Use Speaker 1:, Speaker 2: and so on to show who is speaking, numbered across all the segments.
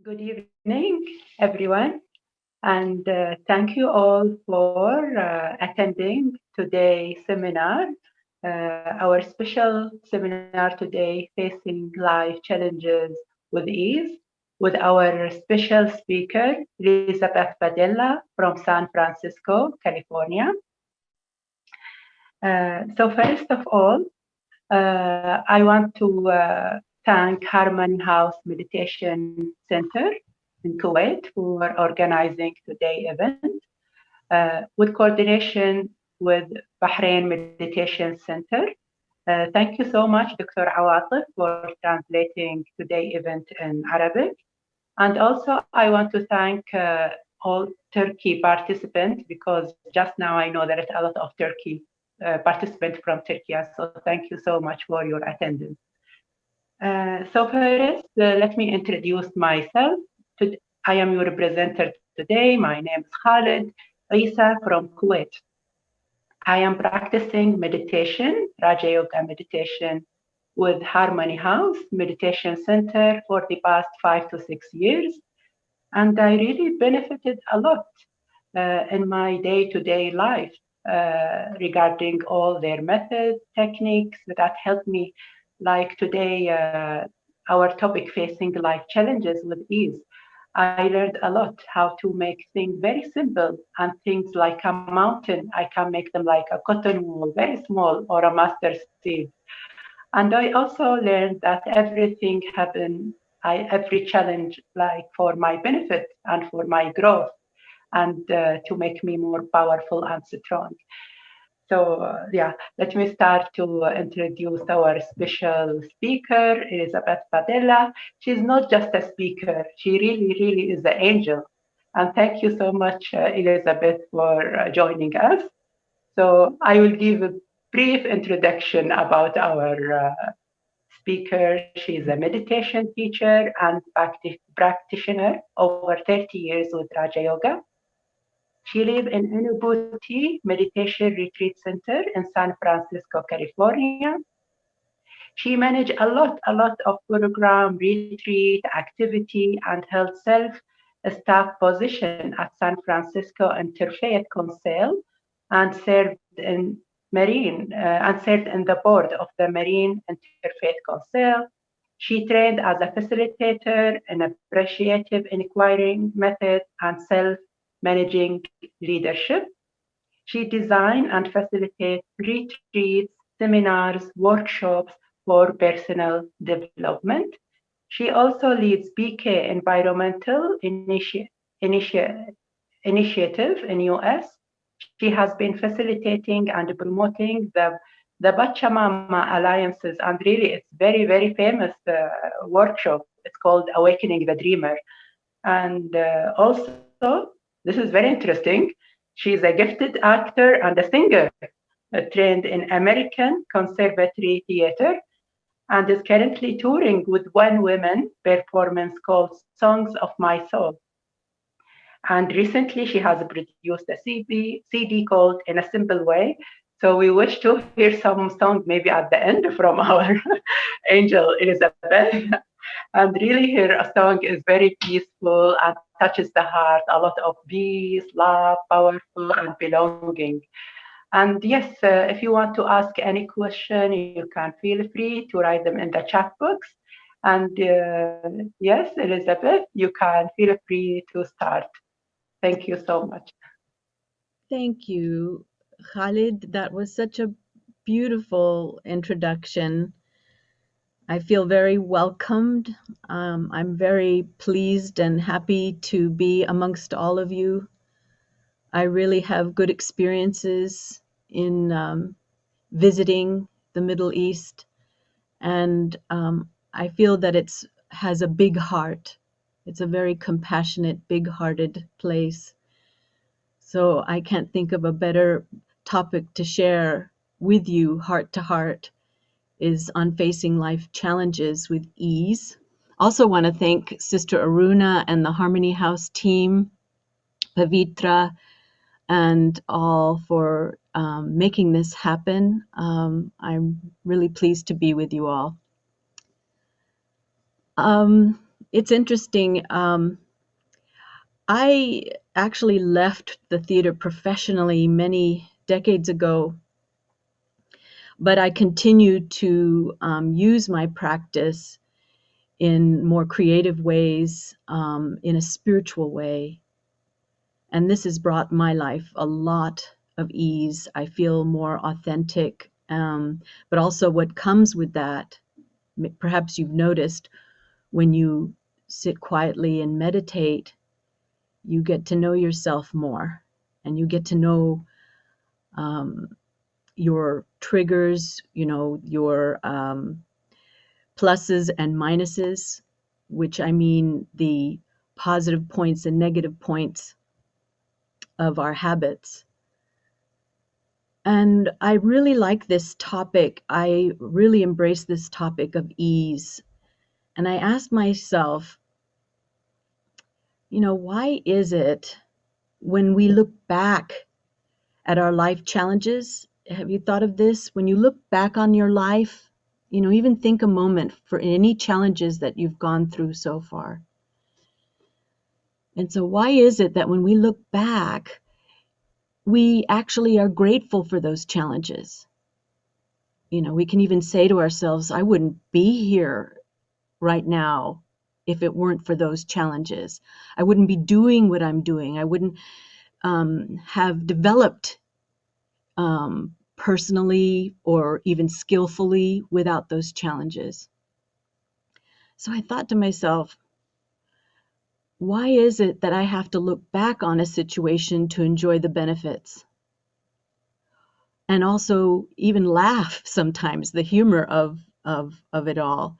Speaker 1: Good evening, everyone, and thank you all for attending today's seminar. Our special seminar today, Facing Life Challenges with Ease, with our special speaker, Elizabeth Padilla from San Francisco, California. So first of all, I want to thank Harmony House Meditation Center in Kuwait for organizing today's event with coordination with Bahrain Meditation Center. Thank you so much, Dr. Awatif, for translating today's event in Arabic. And also, I want to thank all Turkey participants because just now I know there is a lot of Turkey participants from Turkey. So thank you so much for your attendance. So first, let me introduce myself. I am your presenter today. My name is Khalid Isa from Kuwait. I am practicing meditation, Raja Yoga meditation with Harmony House Meditation Center for the past 5 to 6 years. And I really benefited a lot in my day-to-day life regarding all their methods, techniques that helped me. Like today, our topic, facing life challenges with ease. I learned a lot how to make things very simple and things like a mountain. I can make them like a cotton wool, very small, or a mustard seed. And I also learned that everything happened, every challenge, like for my benefit and for my growth and to make me more powerful and strong. So yeah, let me start to introduce our special speaker, Elizabeth Padilla. She's not just a speaker, she really is an angel. And thank you so much, Elizabeth, for joining us. So I will give a brief introduction about our speaker. She's a meditation teacher and practitioner over 30 years with Raja Yoga. She lives in Unubuti Meditation Retreat Center in San Francisco, California. She managed a lot of program, retreat, activity, and held self-staff position at San Francisco Interfaith Council and served in the board of the Marine Interfaith Council. She trained as a facilitator in appreciative inquiring method and self-managing leadership. She designed and facilitates retreats, seminars, workshops for personal development. She also leads BK Environmental Initiative in US. She has been facilitating and promoting the Pachamama Alliances, and really it's very famous workshop. It's called Awakening the Dreamer. And also, this is very interesting, she's a gifted actor and a singer, trained in American Conservatory Theater, and is currently touring with one woman performance called Songs of My Soul. And recently she has produced a CD called In a Simple Way. So we wish to hear some songs maybe at the end from our angel Elizabeth. And really her song is very peaceful and touches the heart, a lot of peace, love, powerful, and belonging. And yes, if you want to ask any question, you can feel free to write them in the chat box. And yes, Elizabeth, you can feel free to start. Thank you so much.
Speaker 2: Thank you, Khalid. That was such a beautiful introduction. I feel very welcomed. I'm very pleased and happy to be amongst all of you. I really have good experiences in visiting the Middle East, and I feel that it has a big heart. It's a very compassionate, big-hearted place. So I can't think of a better topic to share with you, heart to heart, is on facing life challenges with ease. Also want to thank Sister Aruna and the Harmony House team, Pavitra, and all for making this happen. I'm really pleased to be with you all. it's interesting. I actually left the theater professionally many decades ago, but I continue to use my practice in more creative ways, in a spiritual way. And this has brought my life a lot of ease. I feel more authentic, but also what comes with that. Perhaps you've noticed when you sit quietly and meditate, you get to know yourself more, and you get to know your triggers, your pluses and minuses, which I mean the positive points and negative points of our habits. And I really like this topic. I really embrace this topic of ease. And I asked myself, why is it when we look back at our life challenges? Have you thought of this? When you look back on your life, even think a moment for any challenges that you've gone through so far. And so why is it that when we look back, we actually are grateful for those challenges? We can even say to ourselves, I wouldn't be here right now if it weren't for those challenges. I wouldn't be doing what I'm doing. I wouldn't have developed personally or even skillfully without those challenges. So I thought to myself, why is it that I have to look back on a situation to enjoy the benefits? And also even laugh sometimes, the humor of it all.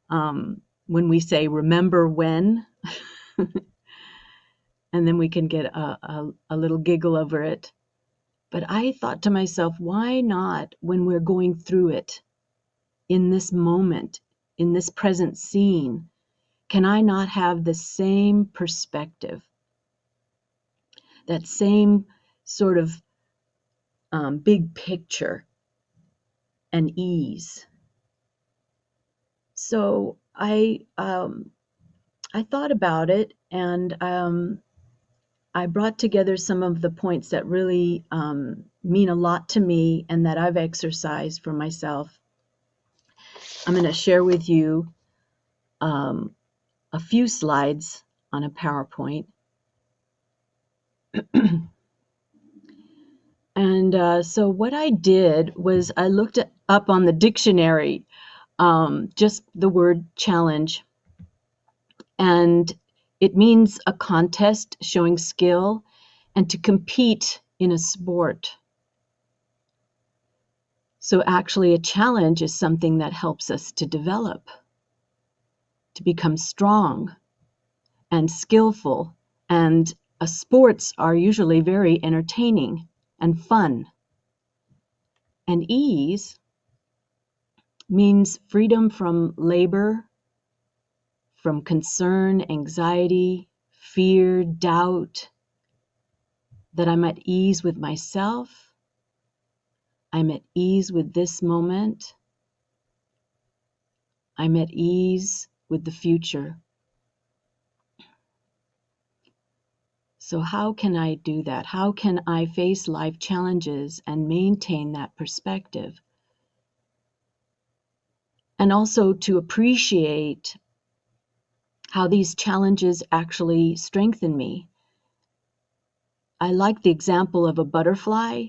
Speaker 2: When we say, remember when, and then we can get a little giggle over it. But I thought to myself, why not when we're going through it, in this moment, in this present scene, can I not have the same perspective, that same sort of big picture and ease? So I thought about it, and I brought together some of the points that really mean a lot to me and that I've exercised for myself. I'm going to share with you a few slides on a PowerPoint. And so what I did was I looked up on the dictionary just the word challenge, and it means a contest showing skill and to compete in a sport. So actually a challenge is something that helps us to develop, to become strong and skillful, and sports are usually very entertaining and fun. And ease means freedom from labor, from concern, anxiety, fear, doubt, that I'm at ease with myself, I'm at ease with this moment, I'm at ease with the future. So how can I do that? How can I face life challenges and maintain that perspective? And also to appreciate how these challenges actually strengthen me. I like the example of a butterfly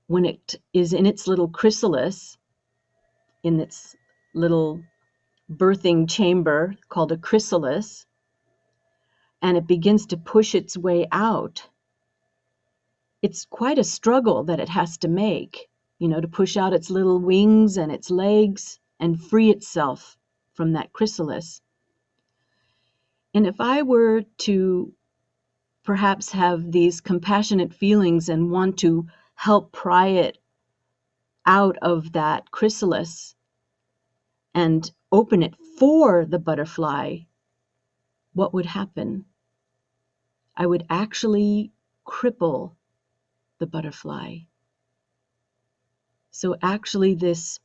Speaker 2: when it is in its little chrysalis, in its little birthing chamber called a chrysalis, and it begins to push its way out. It's quite a struggle that it has to make, to push out its little wings and its legs and free itself from that chrysalis. And if I were to perhaps have these compassionate feelings and want to help pry it out of that chrysalis and open it for the butterfly, what would happen? I would actually cripple the butterfly. So actually this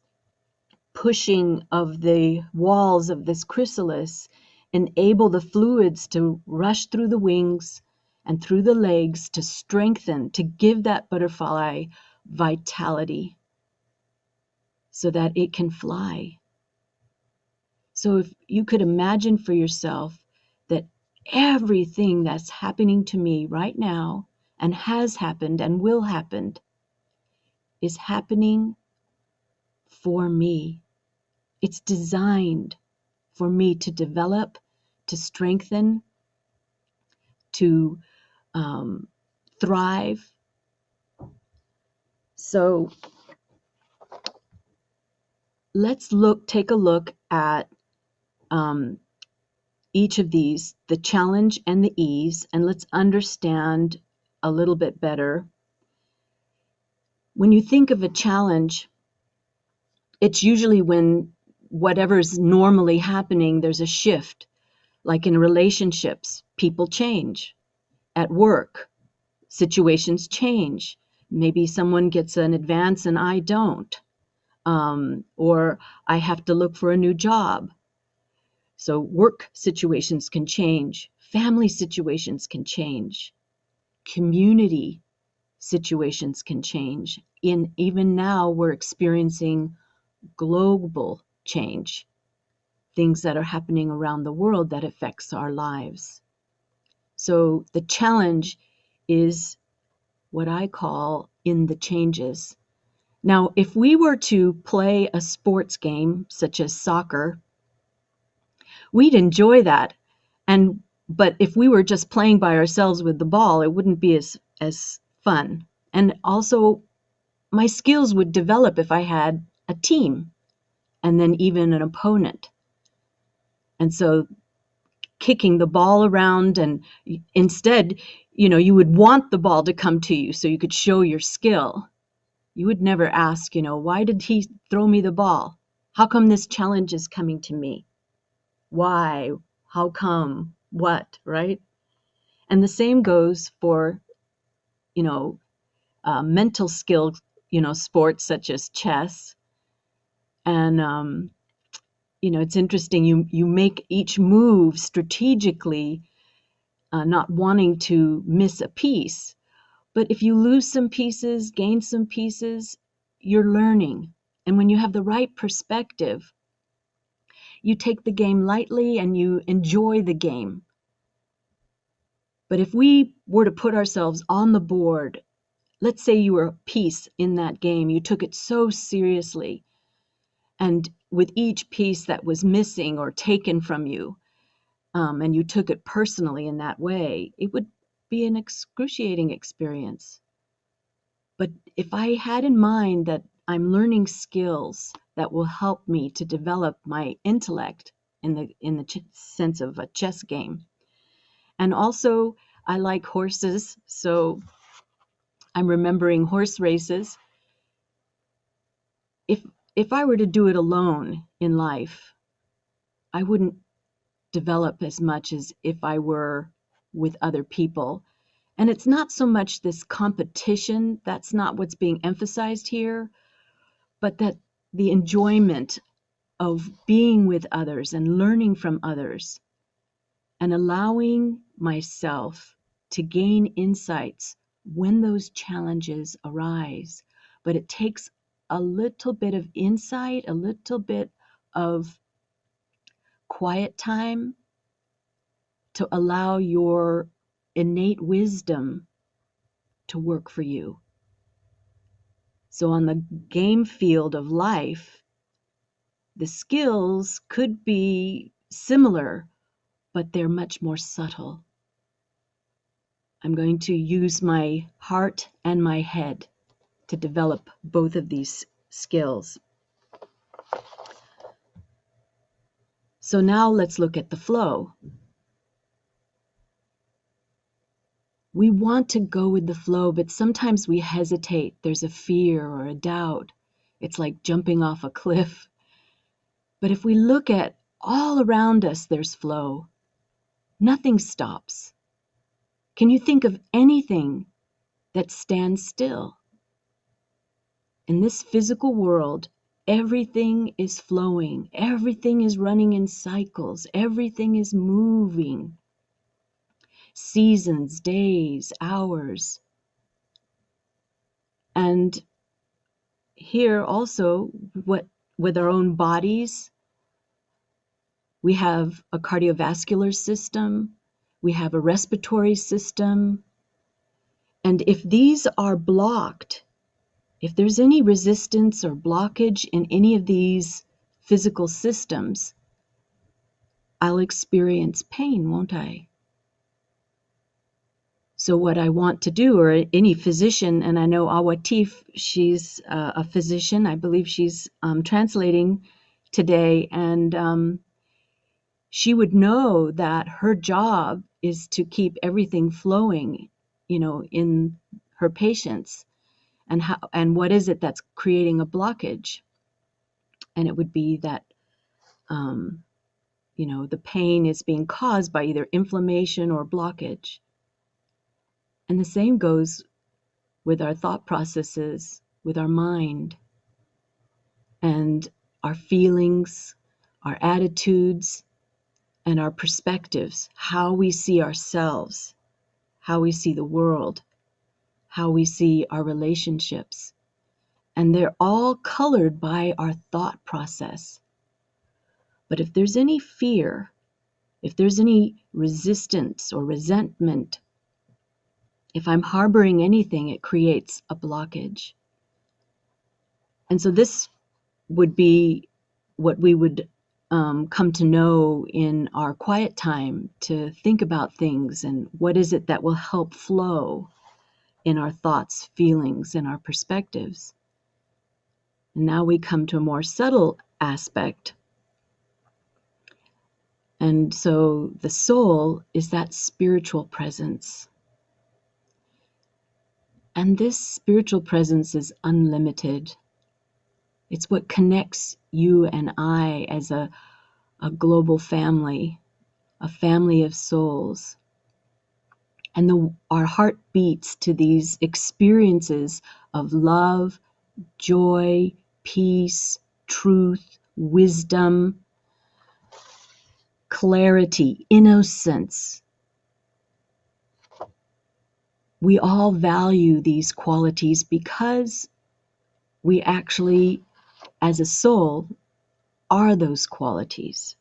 Speaker 2: pushing of the walls of this chrysalis enable the fluids to rush through the wings and through the legs to strengthen, to give that butterfly vitality so that it can fly. So if you could imagine for yourself that everything that's happening to me right now and has happened and will happen is happening for me. It's designed for me to develop, to strengthen, to thrive. So let's take a look at each of these, the challenge and the ease, and let's understand a little bit better. When you think of a challenge, it's usually when whatever's normally happening, there's a shift. Like in relationships, people change. At work, situations change. Maybe someone gets an advance and I don't. Or I have to look for a new job. So work situations can change. Family situations can change. Community situations can change. Even now, we're experiencing global change, things that are happening around the world that affects our lives. So the challenge is what I call in the changes. Now, if we were to play a sports game such as soccer, we'd enjoy that. But if we were just playing by ourselves with the ball, it wouldn't be as fun. And also, my skills would develop if I had a team and then even an opponent. And so kicking the ball around, and instead, you would want the ball to come to you so you could show your skill. You would never ask, why did he throw me the ball? How come this challenge is coming to me? Why? How come? What? Right? And the same goes for, mental skill, sports such as chess. And, it's interesting. You make each move strategically, not wanting to miss a piece. But if you lose some pieces, gain some pieces, you're learning. And when you have the right perspective, you take the game lightly and you enjoy the game. But if we were to put ourselves on the board, let's say you were a piece in that game, you took it so seriously, and with each piece that was missing or taken from you, and you took it personally in that way, it would be an excruciating experience. But if I had in mind that I'm learning skills that will help me to develop my intellect in the sense of a chess game. And also, I like horses, so I'm remembering horse races. If I were to do it alone in life, I wouldn't develop as much as if I were with other people. And it's not so much this competition, that's not what's being emphasized here, but that the enjoyment of being with others and learning from others and allowing myself to gain insights when those challenges arise. But it takes a little bit of insight, a little bit of quiet time to allow your innate wisdom to work for you. So on the game field of life, the skills could be similar, but they're much more subtle. I'm going to use my heart and my head to develop both of these skills. So now let's look at the flow. We want to go with the flow, but sometimes we hesitate. There's a fear or a doubt. It's like jumping off a cliff. But if we look at all around us, there's flow. Nothing stops. Can you think of anything that stands still? In this physical world, everything is flowing, everything is running in cycles, everything is moving. Seasons, days, hours. And here also, with our own bodies, we have a cardiovascular system, we have a respiratory system. And if these are blocked, if there's any resistance or blockage in any of these physical systems, I'll experience pain, won't I? So what I want to do, or any physician, and I know Awatif, she's a physician, I believe she's translating today, and she would know that her job is to keep everything flowing, in her patients, and what is it that's creating a blockage? And it would be that, the pain is being caused by either inflammation or blockage. And the same goes with our thought processes, with our mind, and our feelings, our attitudes, and our perspectives, how we see ourselves, how we see the world, how we see our relationships. And they're all colored by our thought process. But if there's any fear, if there's any resistance or resentment, if I'm harboring anything, it creates a blockage. And so this would be what we would come to know in our quiet time, to think about things and what is it that will help flow in our thoughts, feelings, and our perspectives. And now we come to a more subtle aspect. And so the soul is that spiritual presence. And this spiritual presence is unlimited. It's what connects you and I as a global family, a family of souls. And our heart beats to these experiences of love, joy, peace, truth, wisdom, clarity, innocence. We all value these qualities because we actually, as a soul, are those qualities.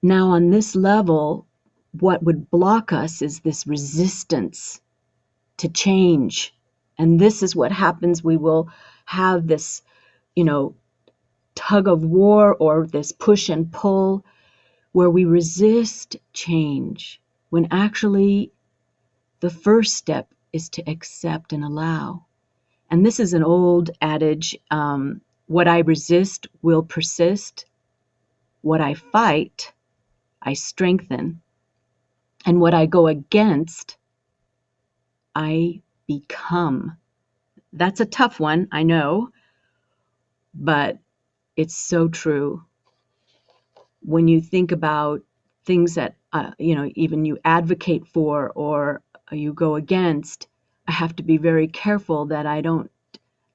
Speaker 2: Now, on this level, what would block us is this resistance to change. And this is what happens. We will have this, tug of war, or this push and pull, where we resist change, when actually the first step is to accept and allow. And this is an old adage, what I resist will persist, what I fight, I strengthen, and what I go against, I become. That's a tough one, I know, but it's so true. When you think about things that, even you advocate for or you go against, I have to be very careful that I don't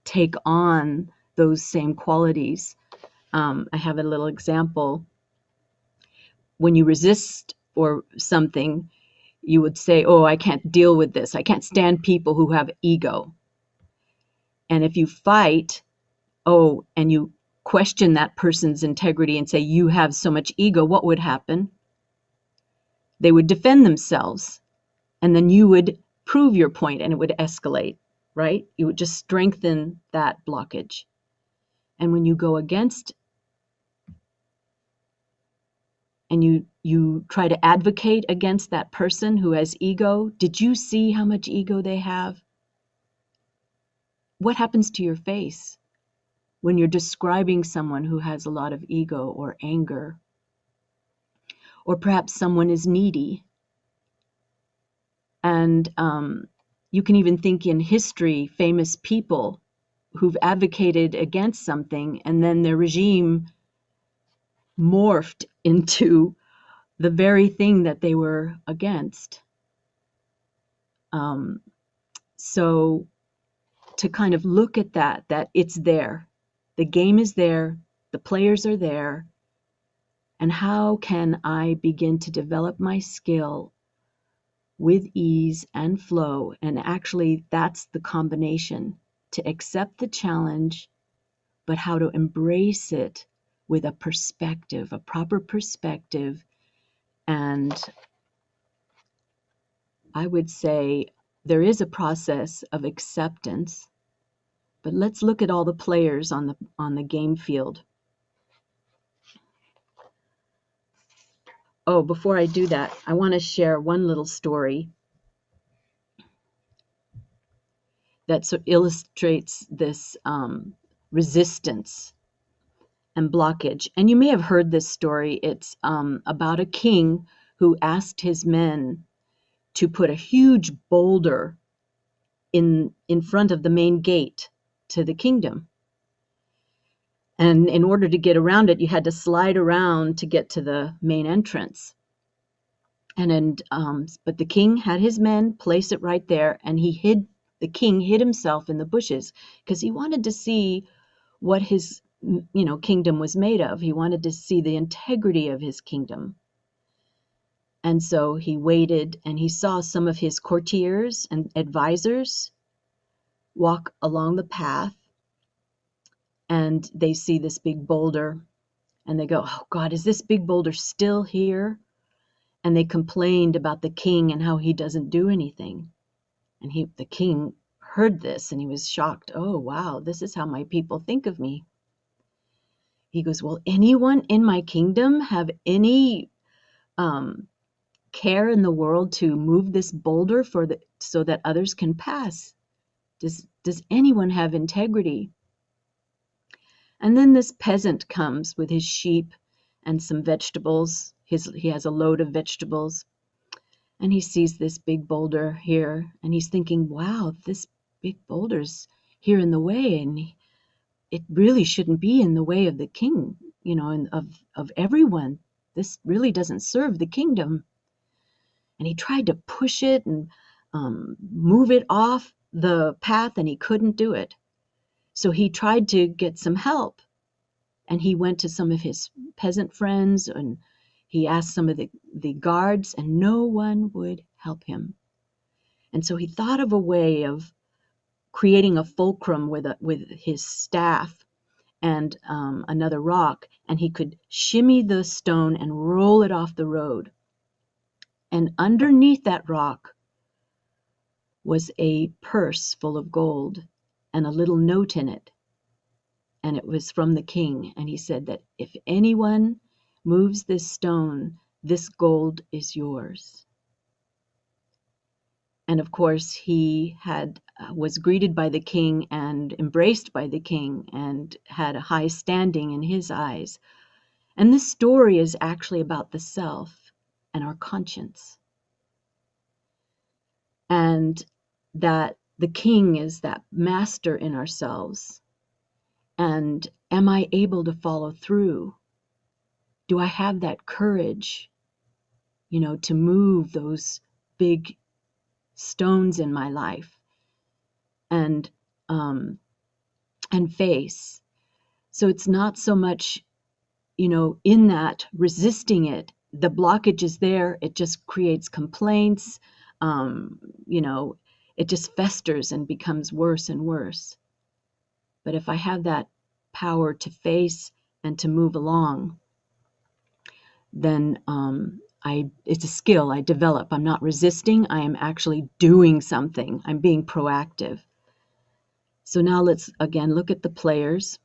Speaker 2: take on those same qualities. I have a little example. When you resist or something, you would say, oh, I can't deal with this. I can't stand people who have ego. And if you fight, and you question that person's integrity and say, you have so much ego, what would happen? They would defend themselves, and then you would prove your point, and it would escalate, right? You would just strengthen that blockage. And when you go against and you try to advocate against that person who has ego, did you see how much ego they have? What happens to your face when you're describing someone who has a lot of ego or anger? Or perhaps someone is needy. And you can even think in history, famous people who've advocated against something, and then their regime morphed into the very thing that they were against. So to kind of look at that it's there. The game is there, the players are there, and how can I begin to develop my skill with ease and flow? And actually, that's the combination, to accept the challenge, but how to embrace it with a perspective, a proper perspective. And I would say there is a process of acceptance, but let's look at all the players on the game field. Oh, before I do that, I want to share one little story that illustrates this resistance and blockage. And you may have heard this story. It's about a king who asked his men to put a huge boulder in front of the main gate to the kingdom. And in order to get around it, you had to slide around to get to the main entrance. But the king had his men place it right there, and the king hid himself in the bushes because he wanted to see what his kingdom was made of. He wanted to see the integrity of his kingdom. And so he waited, and he saw some of his courtiers and advisors walk along the path, and they see this big boulder, and they go, "Oh God, is this big boulder still here?" And they complained about the king and how he doesn't do anything. And the king heard this, and he was shocked. "Oh, wow, this is how my people think of me." He goes, "Will anyone in my kingdom have any care in the world to move this boulder so that others can pass? Does anyone have integrity?" And then this peasant comes with his sheep and some vegetables. He has a load of vegetables, and he sees this big boulder here, and he's thinking, "Wow, this big boulder's here in the way, and it really shouldn't be in the way of the king, and of everyone. This really doesn't serve the kingdom." And he tried to push it and move it off the path, and he couldn't do it. So he tried to get some help, and he went to some of his peasant friends, and he asked some of the guards, and no one would help him. And so he thought of a way of creating a fulcrum with his staff and another rock, and he could shimmy the stone and roll it off the road. And underneath that rock was a purse full of gold and a little note in it. And it was from the king. And he said that if anyone moves this stone, this gold is yours. And of course, he was greeted by the king and embraced by the king and had a high standing in his eyes. And this story is actually about the self and our conscience. And that the king is that master in ourselves. And am I able to follow through? Do I have that courage, to move those big stones in my life and face? So it's not so much, in that resisting it. The blockage is there. It just creates complaints. It just festers and becomes worse and worse. But if I have that power to face and to move along, then it's a skill I develop. I'm not resisting. I am actually doing something. I'm being proactive. So now let's again look at the players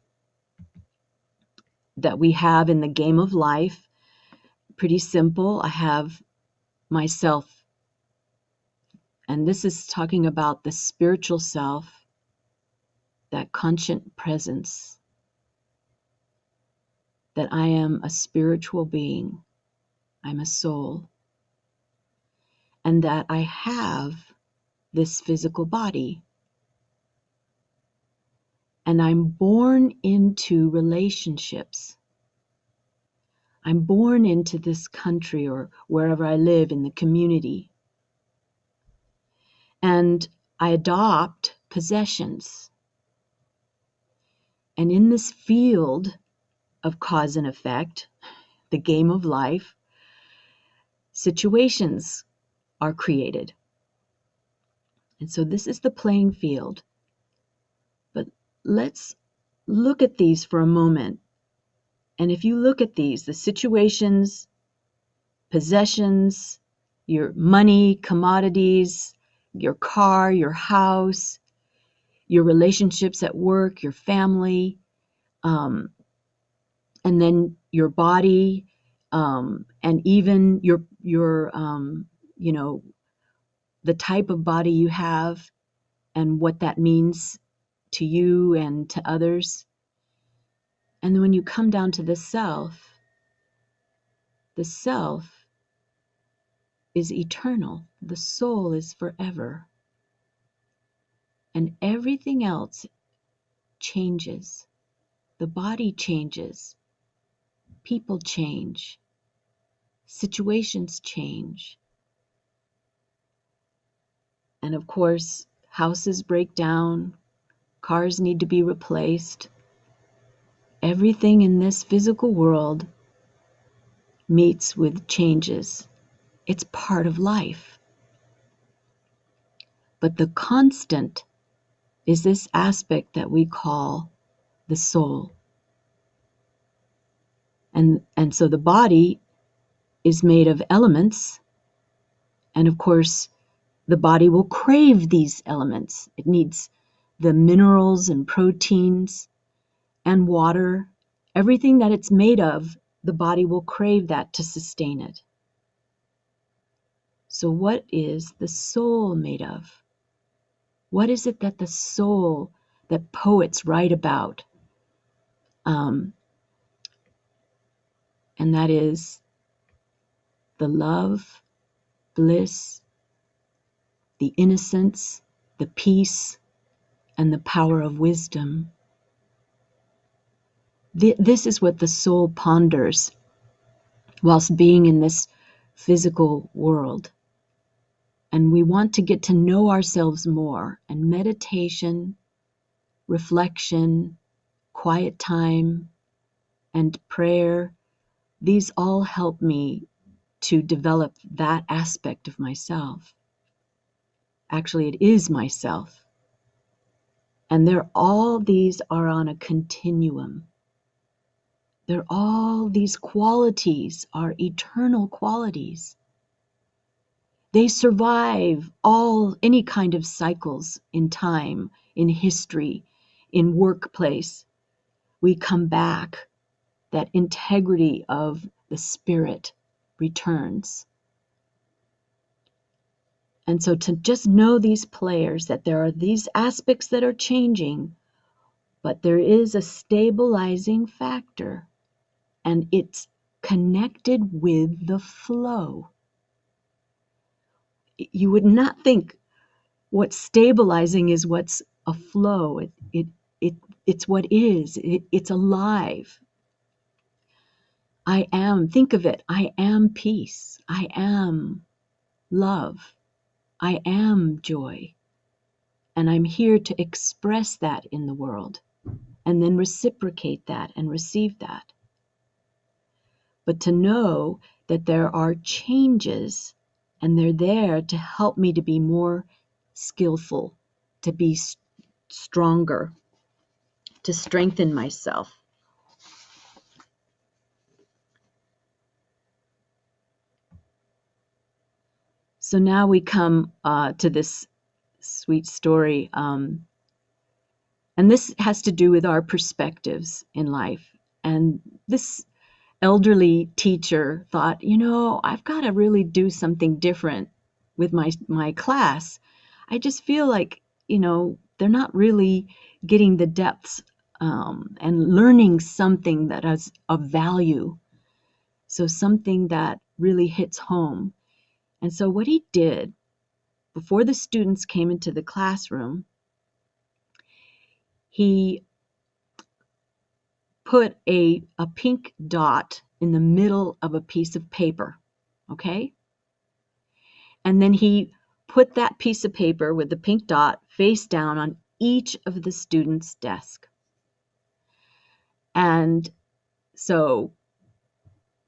Speaker 2: that we have in the game of life. Pretty simple. I have myself, and this is talking about the spiritual self, that conscient presence, that I am a spiritual being. I'm a soul. And that I have this physical body. And I'm born into relationships. I'm born into this country or wherever I live in the community. And I adopt possessions. And in this field of cause and effect, the game of life, situations are created. And so this is the playing field. But let's look at these for a moment. And if you look at these, the situations, possessions, your money, commodities, your car, your house, your relationships at work, your family, and then your body, and even your the type of body you have and what that means to you and to others. And then when you come down to the self is eternal. The soul is forever. And everything else changes. The body changes. People change. Situations change. And of course, houses break down. Cars need to be replaced. Everything in this physical world meets with changes. It's part of life. But the constant is this aspect that we call the soul. And so the body is made of elements, and of course the body will crave these elements. It needs the minerals and proteins and water. Everything that it's made of, the body will crave that to sustain it. So what is the soul made of? What is it that the soul, that poets write about? And that is the love, bliss, the innocence, the peace, and the power of wisdom. This is what the soul ponders whilst being in this physical world. And we want to get to know ourselves more. And meditation, reflection, quiet time, and prayer, these all help me to develop that aspect of myself. Actually, it is myself. And all these are on a continuum. All these qualities are eternal qualities. They survive any kind of cycles in time, in history, in workplace. We come back. That integrity of the spirit returns. And so to just know these players, that there are these aspects that are changing, but there is a stabilizing factor, and it's connected with the flow. You would not think what's stabilizing is what's a flow. It's what is. It's alive. Think of it, I am peace. I am love. I am joy. And I'm here to express that in the world and then reciprocate that and receive that. But to know that there are changes and they're there to help me to be more skillful, to be stronger, to strengthen myself. So now we come to this sweet story. And this has to do with our perspectives in life. And this elderly teacher thought, I've got to really do something different with my class. I just feel like, they're not really getting the depths and learning something that is of value. So something that really hits home. And so what he did, before the students came into the classroom, he put a pink dot in the middle of a piece of paper, okay? And then he put that piece of paper with the pink dot face down on each of the students' desk. And so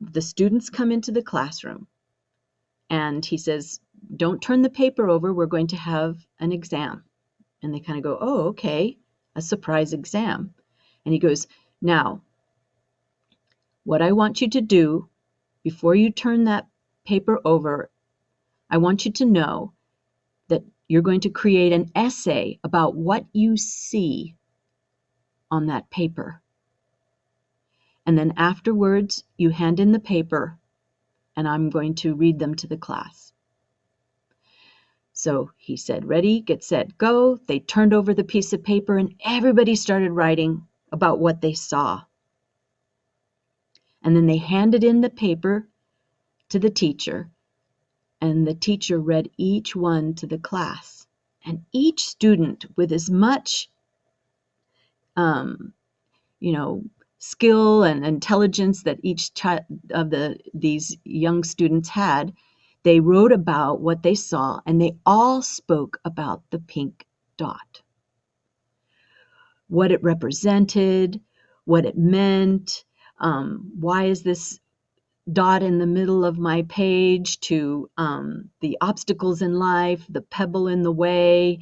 Speaker 2: the students come into the classroom, and he says, don't turn the paper over, we're going to have an exam. And they kind of go, oh, okay, a surprise exam. And he goes, now, what I want you to do before you turn that paper over, I want you to know that you're going to create an essay about what you see on that paper. And then afterwards, you hand in the paper, and I'm going to read them to the class. So he said, ready, get set, go. They turned over the piece of paper, and everybody started writing about what they saw. And then they handed in the paper to the teacher, and the teacher read each one to the class. And each student, with as much skill and intelligence that each of these young students had, they wrote about what they saw, and they all spoke about the pink dot. What it represented, what it meant, why is this dot in the middle of my page, to the obstacles in life, the pebble in the way.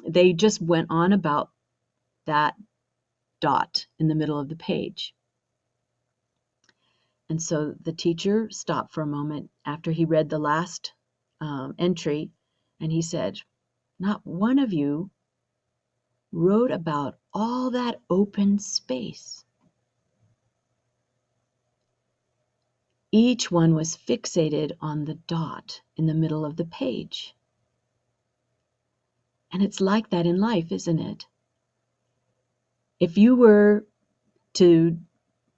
Speaker 2: They just went on about that dot in the middle of the page. And so the teacher stopped for a moment after he read the last entry, and he said, not one of you wrote about all that open space. Each one was fixated on the dot in the middle of the page. And it's like that in life, isn't it? If you were to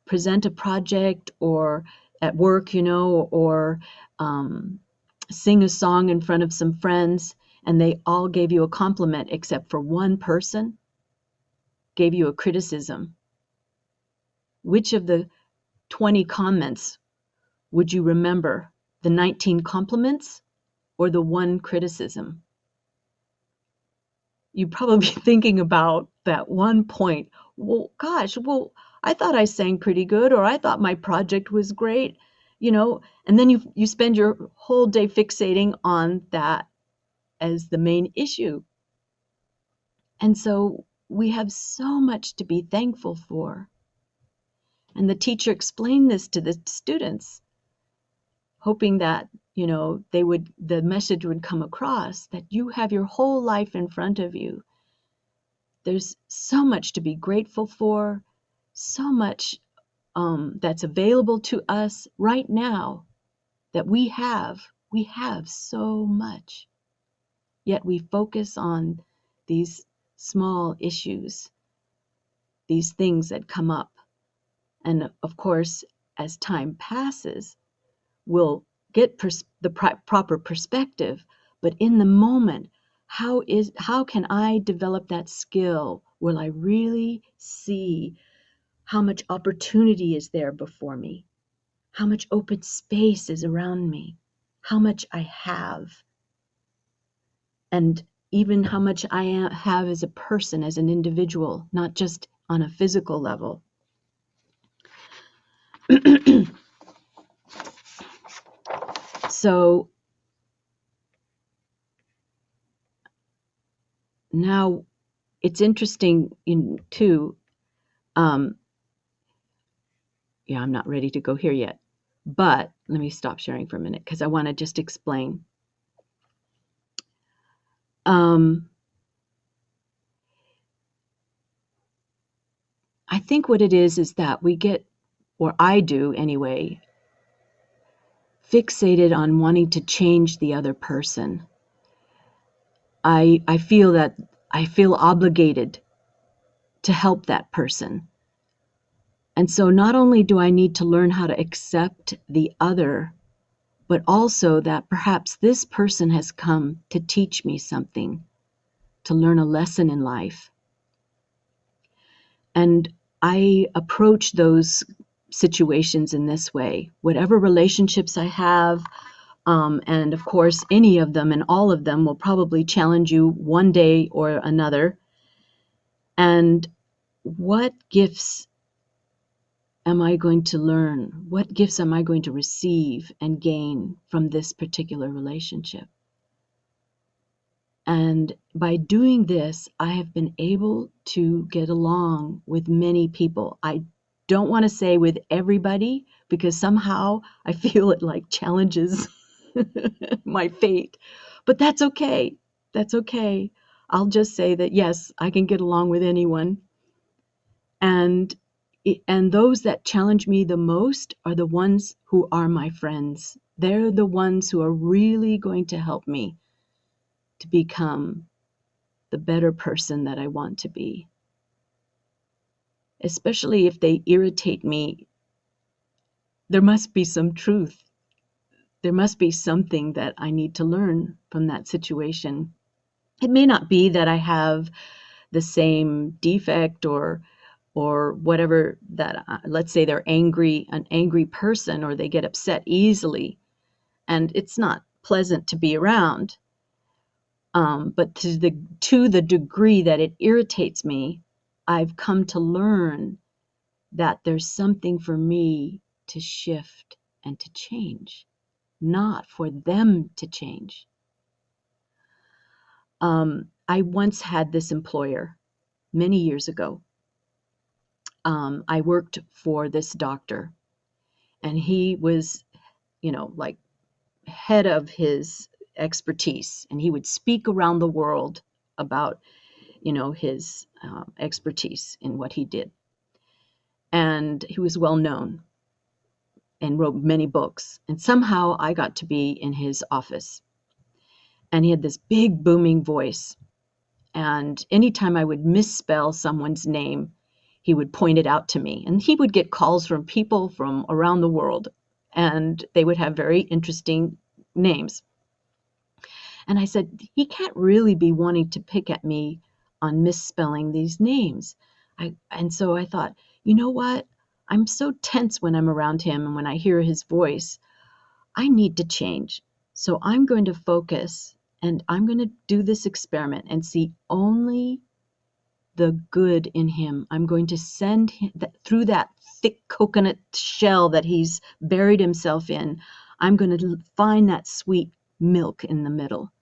Speaker 2: present a project or at work, or sing a song in front of some friends, and they all gave you a compliment except for one person gave you a criticism, which of the 20 comments would you remember? The 19 compliments or the one criticism? You'd probably be thinking about that one point. Well, gosh, I thought I sang pretty good, or I thought my project was great, and then you spend your whole day fixating on that as the main issue. And so we have so much to be thankful for. And the teacher explained this to the students, hoping that, the message would come across that you have your whole life in front of you. There's so much to be grateful for, so much that's available to us right now that we have. We have so much. Yet we focus on these small issues, these things that come up. And of course, as time passes, we'll get the proper perspective. But in the moment, how can I develop that skill? Will I really see how much opportunity is there before me? How much open space is around me? How much I have? And even how much I have as a person, as an individual, not just on a physical level. So now it's interesting too. I'm not ready to go here yet, but let me stop sharing for a minute because I want to just explain. I think what it is that we get, or I do anyway, fixated on wanting to change the other person. I feel obligated to help that person. And so not only do I need to learn how to accept the other, but also that perhaps this person has come to teach me something, to learn a lesson in life. And I approach those situations in this way. Whatever relationships I have, And of course, any of them and all of them will probably challenge you one day or another. And what gifts am I going to learn? What gifts am I going to receive and gain from this particular relationship? And by doing this, I have been able to get along with many people. I don't want to say with everybody, because somehow I feel it like challenges my fate. But that's okay. That's okay. I'll just say that, yes, I can get along with anyone. And those that challenge me the most are the ones who are my friends. They're the ones who are really going to help me to become the better person that I want to be. Especially if they irritate me, there must be some truth. There must be something that I need to learn from that situation. It may not be that I have the same defect or whatever, that let's say they're an angry person, or they get upset easily, and it's not pleasant to be around. But to the degree that it irritates me, I've come to learn that there's something for me to shift and to change, not for them to change. I once had this employer many years ago. I worked for this doctor, and he was, like head of his expertise, and he would speak around the world about, his expertise in what he did. And he was well known and wrote many books. And somehow I got to be in his office. And he had this big booming voice. And anytime I would misspell someone's name, he would point it out to me. And he would get calls from people from around the world, and they would have very interesting names. And I said, he can't really be wanting to pick at me on misspelling these names. And so I thought, you know what? I'm so tense when I'm around him and when I hear his voice. I need to change. So I'm going to focus, and I'm going to do this experiment and see only the good in him. I'm going to send him through that thick coconut shell that he's buried himself in. I'm going to find that sweet milk in the middle.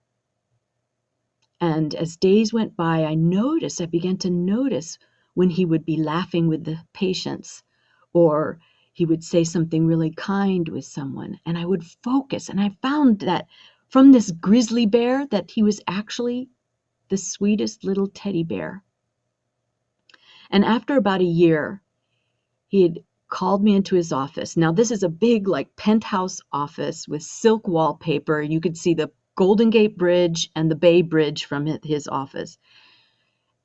Speaker 2: And as days went by, I began to notice when he would be laughing with the patients, or he would say something really kind with someone, and I would focus. And I found that from this grizzly bear, that he was actually the sweetest little teddy bear. And after about a year, he had called me into his office. Now, this is a big, like, penthouse office with silk wallpaper. You could see the Golden Gate Bridge and the Bay Bridge from his office.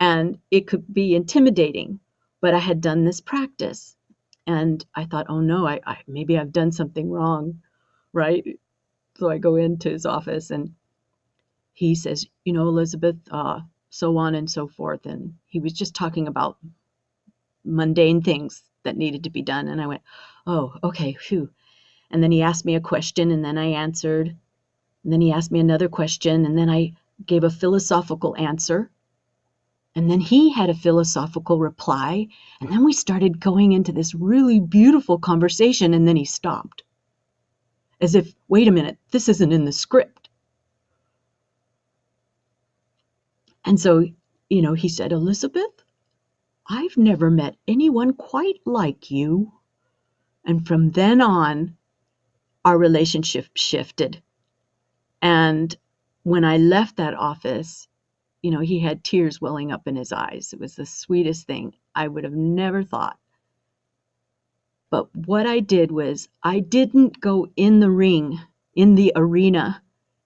Speaker 2: And it could be intimidating, but I had done this practice. And I thought, oh no, maybe I've done something wrong, right? So I go into his office, and he says, Elizabeth, so on and so forth. And he was just talking about mundane things that needed to be done. And I went, oh, okay, phew. And then he asked me a question, and then I answered. And then he asked me another question, and then I gave a philosophical answer. And then he had a philosophical reply. And then we started going into this really beautiful conversation, and then he stopped. As if, wait a minute, this isn't in the script. And so, he said, Elizabeth, I've never met anyone quite like you. And from then on, our relationship shifted. And when I left that office, he had tears welling up in his eyes. It was the sweetest thing. I would have never thought. But what I did was, I didn't go in the ring, in the arena,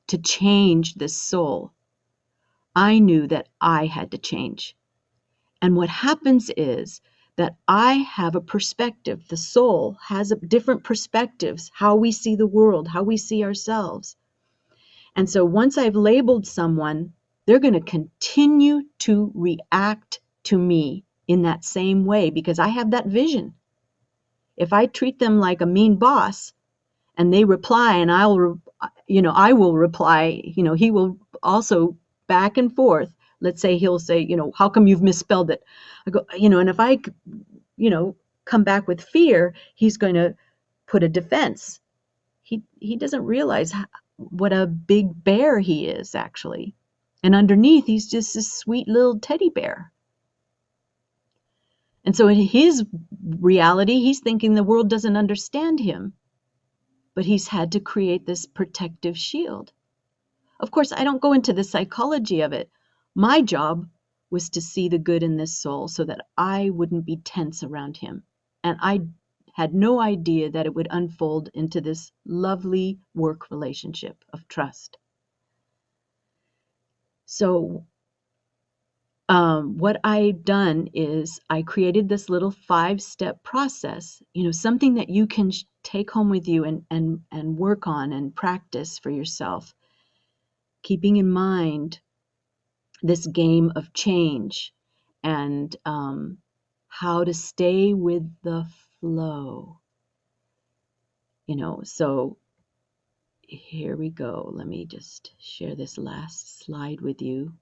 Speaker 2: to change this soul. I knew that I had to change. And what happens is that I have a perspective. The soul has different perspectives, how we see the world, how we see ourselves. And so once I've labeled someone, they're going to continue to react to me in that same way, because I have that vision. If I treat them like a mean boss and they reply, and I will reply, he will also back and forth. Let's say he'll say, how come you've misspelled it? I go, and if I, come back with fear, he's going to put a defense. He doesn't realize what a big bear he is, actually. And underneath, he's just this sweet little teddy bear. And so in his reality, he's thinking the world doesn't understand him. But he's had to create this protective shield. Of course, I don't go into the psychology of it. My job was to see the good in this soul so that I wouldn't be tense around him. And I had no idea that it would unfold into this lovely work relationship of trust. So what I've done is I created this little 5-step process, something that you can take home with you and work on and practice for yourself, keeping in mind this game of change and how to stay with the flow. So here we go. Let me just share this last slide with you.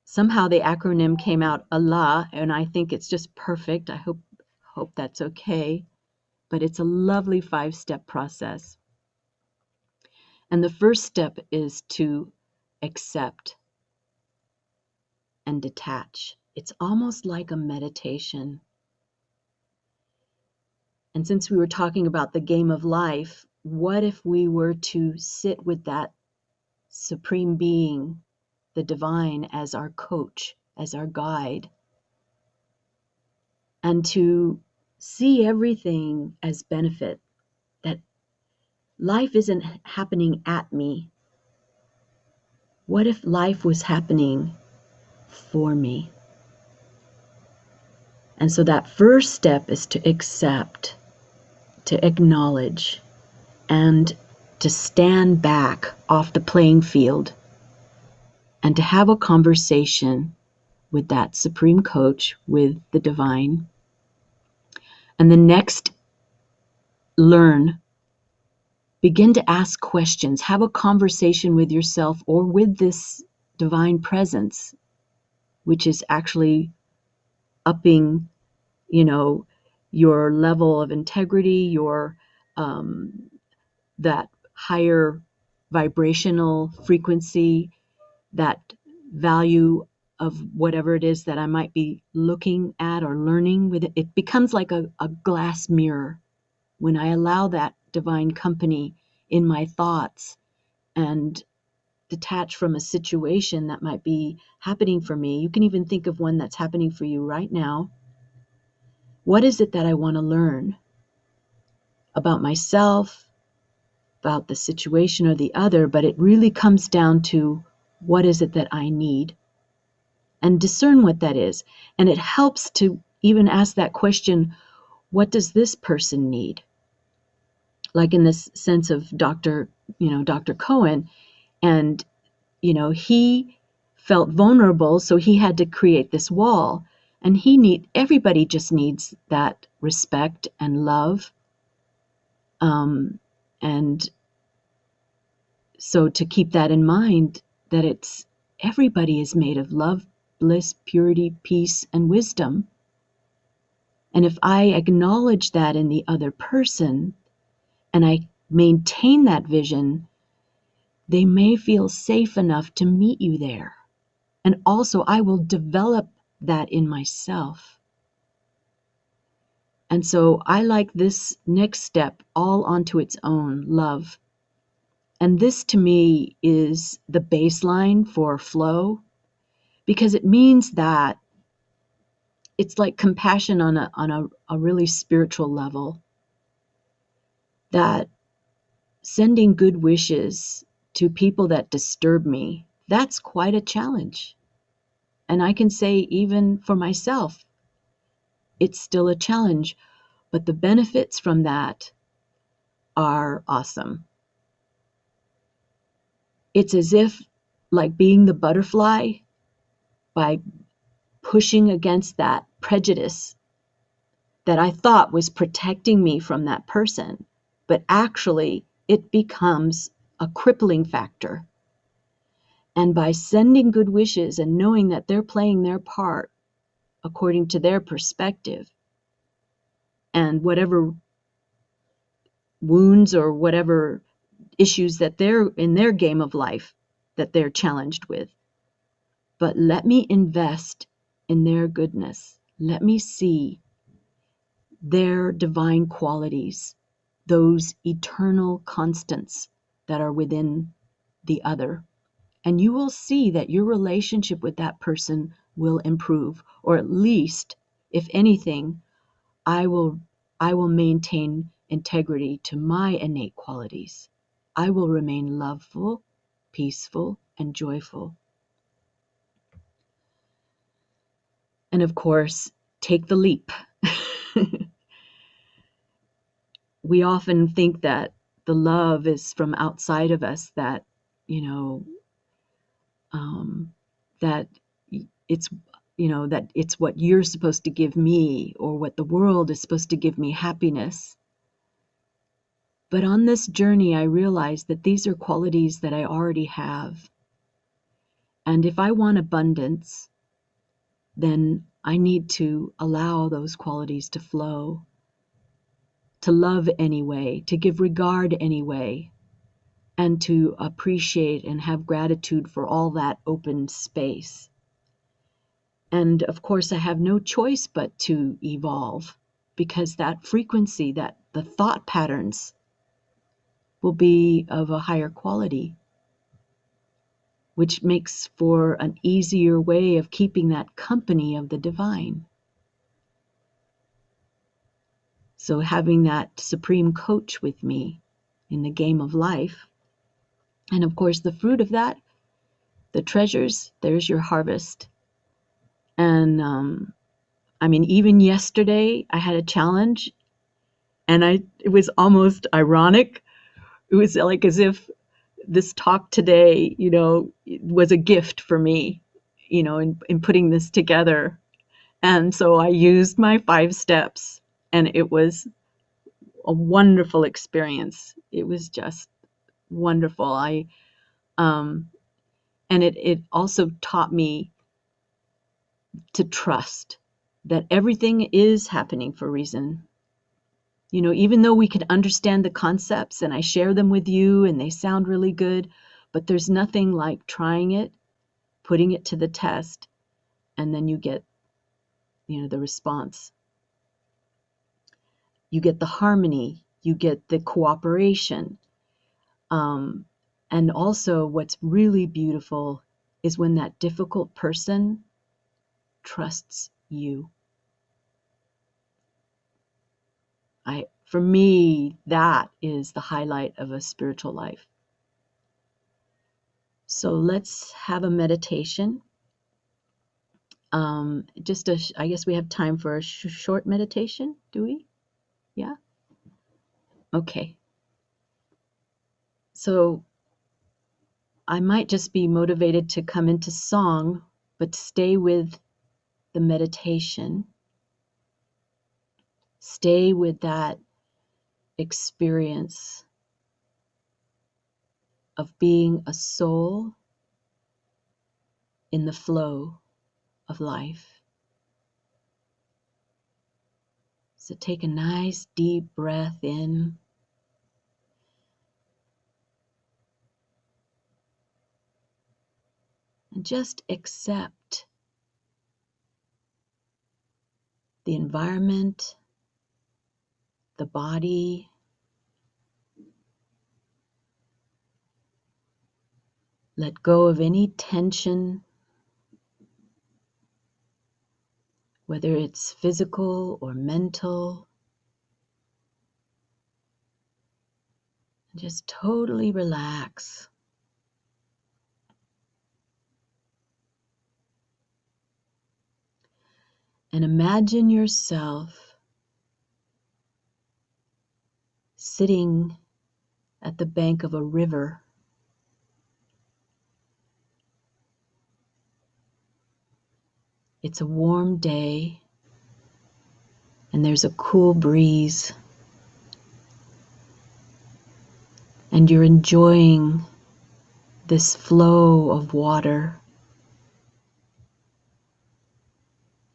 Speaker 2: Somehow the acronym came out Allah, and I think it's just perfect. I hope that's okay. But it's a lovely 5-step process. And the first step is to accept and detach. It's almost like a meditation. And since we were talking about the game of life, what if we were to sit with that supreme being, the divine, as our coach, as our guide, and to see everything as benefit, that life isn't happening at me. What if life was happening for me? And so that first step is to accept, to acknowledge, and to stand back off the playing field and to have a conversation with that supreme coach, with the divine. And the next, begin to ask questions, have a conversation with yourself or with this divine presence, which is actually upping, your level of integrity, your that higher vibrational frequency, that value of whatever it is that I might be looking at or learning with it. It becomes like a glass mirror when I allow that divine company in my thoughts and detach from a situation that might be happening for me. You can even think of one that's happening for you right now. What is it that I want to learn about myself, about the situation or the other? But it really comes down to, what is it that I need? And discern what that is. And it helps to even ask that question, what does this person need? Like in this sense of Dr. Cohen, and he felt vulnerable, so he had to create this wall. And everybody just needs that respect and love. And so to keep that in mind, that everybody is made of love, bliss, purity, peace, and wisdom. And if I acknowledge that in the other person and I maintain that vision, they may feel safe enough to meet you there. And also I will develop that in myself. And so I like this next step all onto its own, love. And this to me is the baseline for flow, because it means that it's like compassion on a really spiritual level, that sending good wishes to people that disturb me, that's quite a challenge. And I can say, even for myself, it's still a challenge, but the benefits from that are awesome. It's as if, like being the butterfly, by pushing against that prejudice that I thought was protecting me from that person, but actually it becomes a crippling factor. And by sending good wishes and knowing that they're playing their part according to their perspective, and whatever wounds or whatever issues that they're in their game of life that they're challenged with, but let me invest in their goodness. Let me see their divine qualities, those eternal constants that are within the other. And you will see that your relationship with that person will improve, or at least, if anything, I will maintain integrity to my innate qualities. I will remain loveful, peaceful, and joyful. And of course, take the leap. We often think that the love is from outside of us, that, that it's, that it's what you're supposed to give me, or what the world is supposed to give me happiness. But on this journey, I realized that these are qualities that I already have. And if I want abundance, then I need to allow those qualities to flow, to love anyway, to give regard anyway, and to appreciate and have gratitude for all that open space. And of course, I have no choice but to evolve, because that frequency, that the thought patterns will be of a higher quality, which makes for an easier way of keeping that company of the divine. So having that supreme coach with me in the game of life, and of course the fruit of that, the treasures, there's your harvest. And even yesterday I had a challenge, and it was almost ironic. It was like as if this talk today, was a gift for me, in putting this together. And so I used my 5 steps, and it was a wonderful experience. It was just wonderful. And it also taught me to trust that everything is happening for a reason. Even though we could understand the concepts, and I share them with you and they sound really good, but there's nothing like trying it, putting it to the test, and then you get, the response. You get the harmony, you get the cooperation. And also what's really beautiful is when that difficult person trusts you. For me, that is the highlight of a spiritual life. So let's have a meditation. I guess we have time for a short meditation, do we? Yeah? Okay. So I might just be motivated to come into song, but stay with the meditation. Stay with that experience of being a soul in the flow of life. So take a nice deep breath in. And just accept the environment, the body, let go of any tension, whether it's physical or mental. Just totally relax. And imagine yourself sitting at the bank of a river. It's a warm day, and there's a cool breeze. and you're enjoying this flow of water.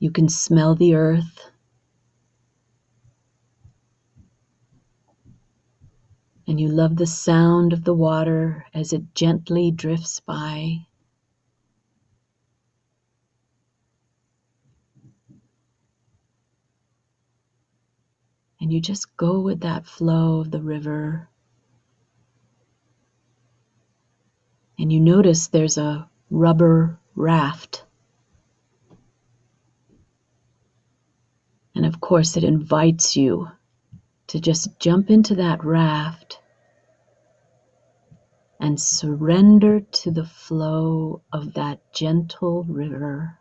Speaker 2: You can smell the earth, and you love the sound of the water as it gently drifts by. And you just go with that flow of the river. And you notice there's a rubber raft. And of course, it invites you to just jump into that raft and surrender to the flow of that gentle river.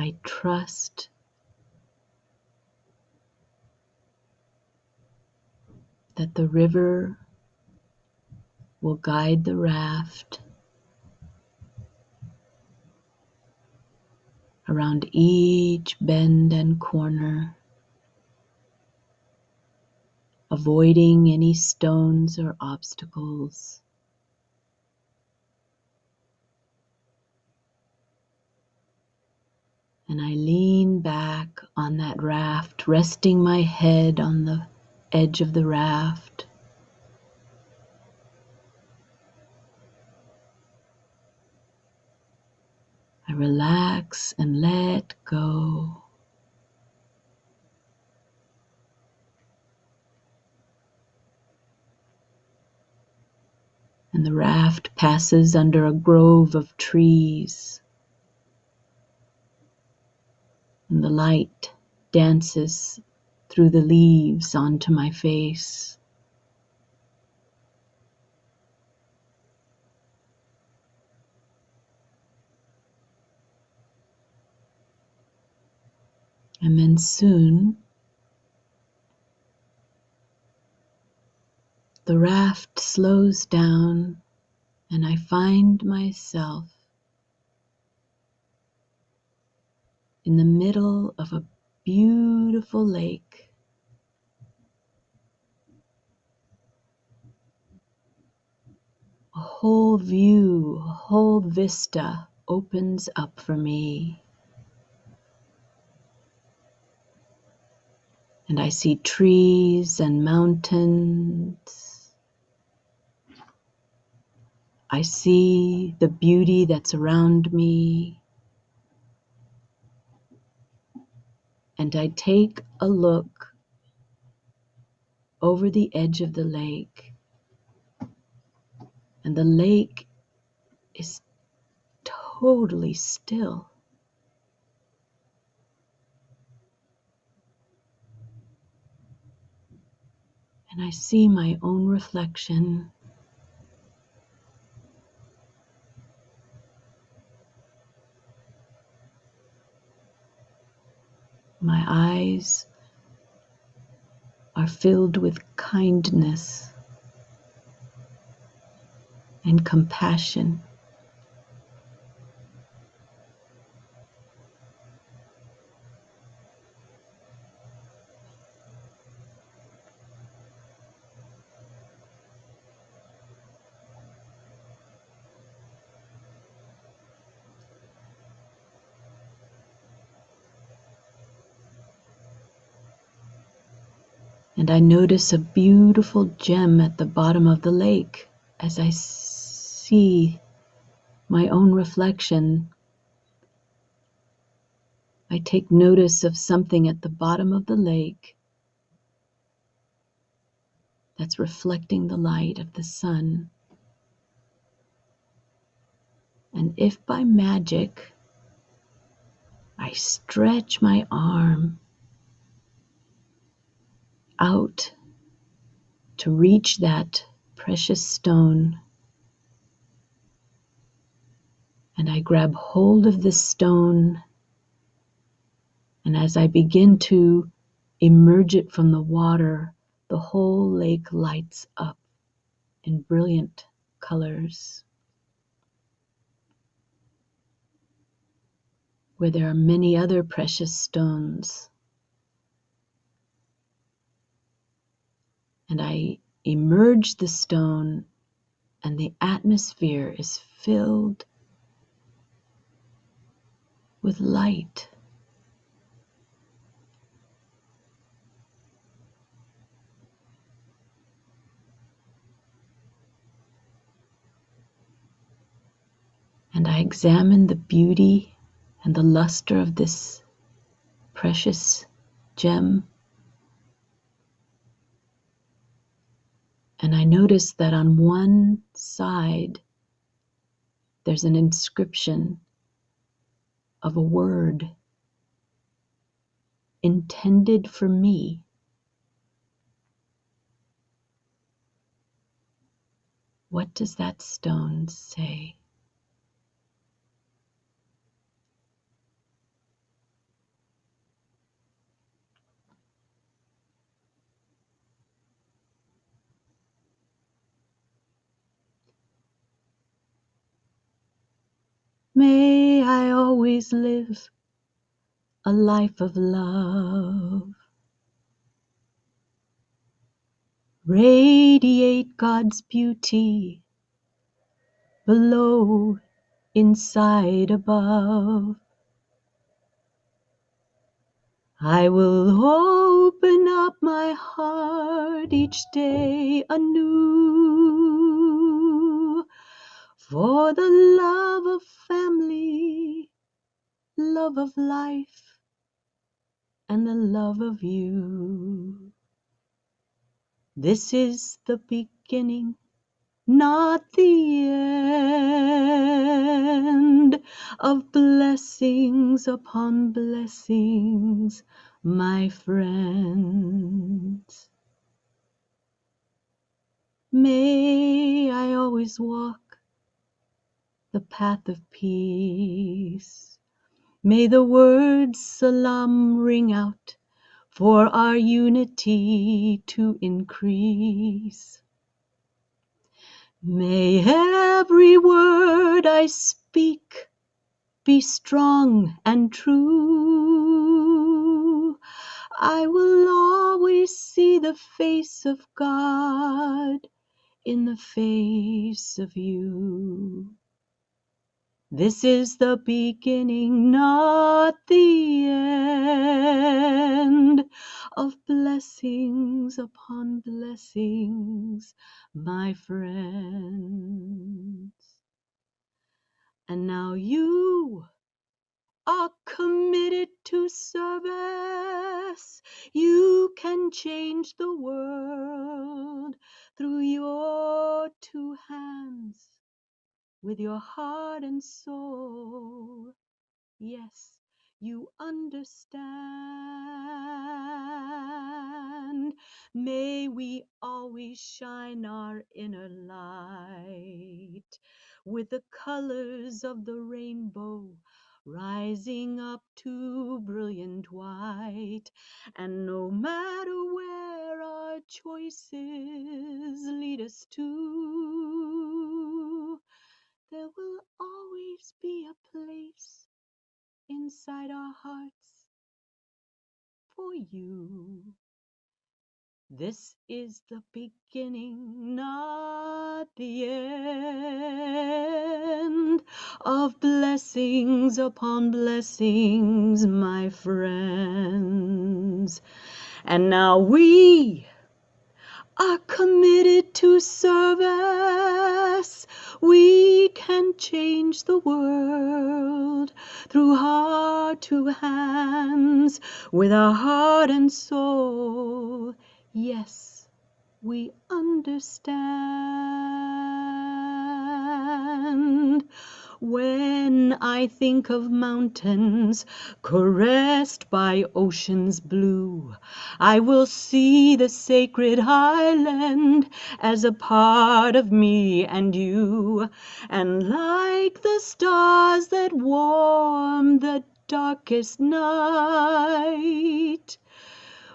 Speaker 2: I trust that the river will guide the raft around each bend and corner, avoiding any stones or obstacles. And I lean back on that raft, resting my head on the edge of the raft. I relax and let go. And the raft passes under a grove of trees. And the light dances through the leaves onto my face. And then soon, the raft slows down and I find myself in the middle of a beautiful lake. A whole view, a whole vista opens up for me. And I see trees and mountains. I see the beauty that's around me. And I take a look over the edge of the lake. And the lake is totally still. And I see my own reflection. My eyes are filled with kindness and compassion. And I notice a beautiful gem at the bottom of the lake as I see my own reflection. I take notice of something at the bottom of the lake that's reflecting the light of the sun. And if by magic I stretch my arm out to reach that precious stone, and I grab hold of this stone, and as I begin to emerge it from the water, the whole lake lights up in brilliant colors, where there are many other precious stones. And I emerge the stone, and the atmosphere is filled with light. And I examine the beauty and the luster of this precious gem. And I notice that on one side there's an inscription of a word intended for me. What does that stone say? May I always live a life of love. Radiate God's beauty below, inside, above. I will open up my heart each day anew for the love of family, love of life, and the love of you. This is the beginning, not the end, of blessings upon blessings, my friends. May I always walk the path of peace. May the words salam ring out for our unity to increase. May every word I speak be strong and true. I will always see the face of God in the face of you. This is the beginning, not the end, of blessings upon blessings, my friends. And now you are committed to service. You can change the world through your two hands, with your heart and soul. Yes, you understand. May we always shine our inner light with the colors of the rainbow rising up to brilliant white. And no matter where our choices lead us to, there will always be a place inside our hearts for you. This is the beginning, not the end, of blessings upon blessings, my friends. And now we are committed to service. We can change the world through heart to hands, with our heart and soul. Yes, we understand. When I think of mountains caressed by oceans blue, I will see the sacred highland as a part of me and you. And like the stars that warm the darkest night,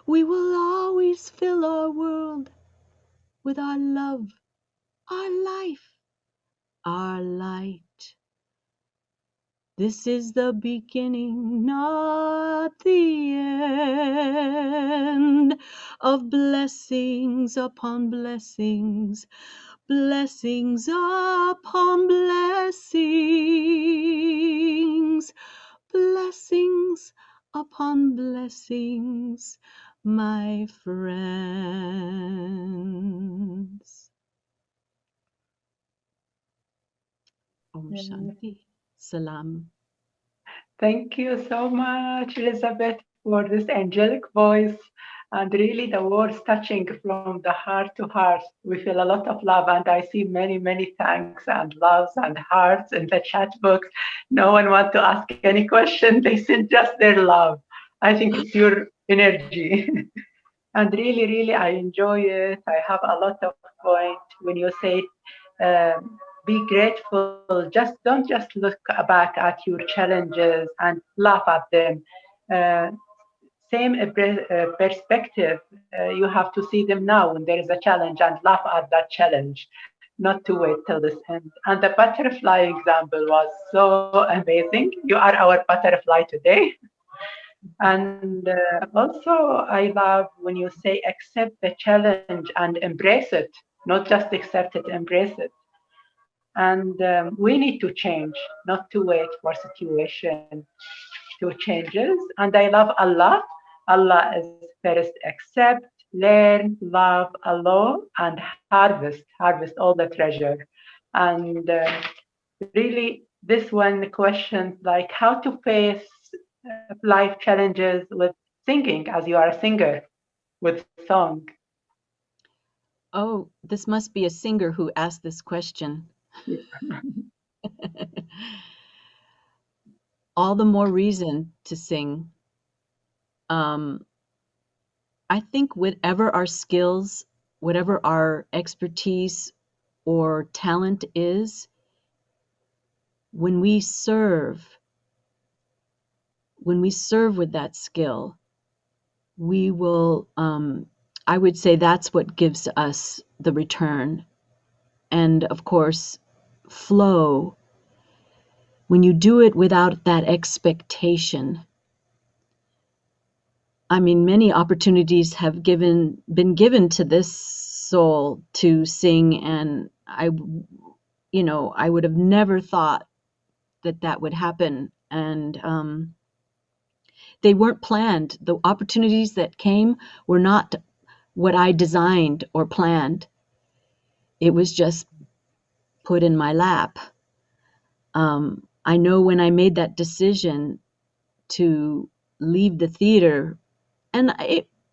Speaker 2: We will always fill our world with our love, our life, our light. This is the beginning, not the end, of blessings upon blessings, blessings upon blessings, blessings upon blessings, my friends. Om Shanti. Salam.
Speaker 1: Thank you so much, Elizabeth, for this angelic voice. And really, the words touching from the heart to heart. We feel a lot of love, and I see many, many thanks and loves and hearts in the chat box. No one wants to ask any question, they send just their love. I think it's your energy. And really, really, I enjoy it. I have a lot of point when you say be grateful. Don't just look back at your challenges and laugh at them. Uh, Same perspective. You have to see them now when there is a challenge and laugh at that challenge, not to wait till this end. And the butterfly example was so amazing. You are our butterfly today. And also, I love when you say accept the challenge and embrace it, not just accept it, embrace it. And we need to change, not to wait for situation to changes. And I love Allah. Allah is first accept, learn, love, allow, and harvest all the treasure. And really, this one question like how to face life challenges with singing, as you are a singer with song.
Speaker 2: Oh, this must be a singer who asked this question. All the more reason to sing. I think whatever our skills, whatever our expertise or talent is, when we serve with that skill, we will, I would say that's what gives us the return. And of course, flow, when you do it without that expectation. I mean, many opportunities have been given to this soul to sing, and I would have never thought that would happen. And they weren't planned. The opportunities that came were not what I designed or planned. It was just put in my lap. I know when I made that decision to leave the theater, and